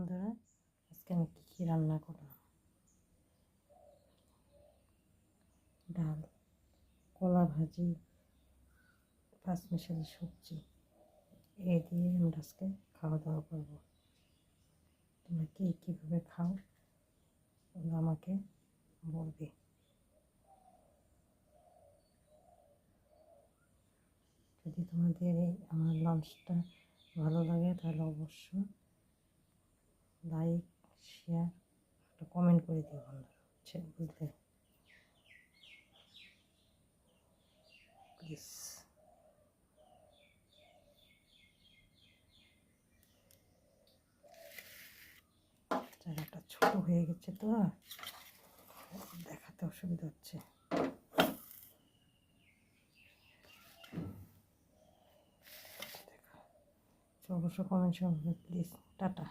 বন্ধুরা, আজকে আমি কী রান্না করলাম। ডাল, কলা ভাজি, পাঁচমিশালি সবজি, এই দিয়ে আমরা আজকে খাওয়া দাওয়া করবো। তোমরা কীভাবে খাও তোমরা আমাকে বলবে। যদি তোমাদের এই আমার লাঞ্চটা ভালো লাগে তাহলে অবশ্যই লাইক, শেয়ার, একটা কমেন্ট করে দিও বন্ধুরা, বুঝলে প্লিজ। জায়গাটা ছোট হয়ে গেছে তো দেখাতে অসুবিধা হচ্ছে। অবশ্য কমেন্ট করবে প্লিজ। টাটা।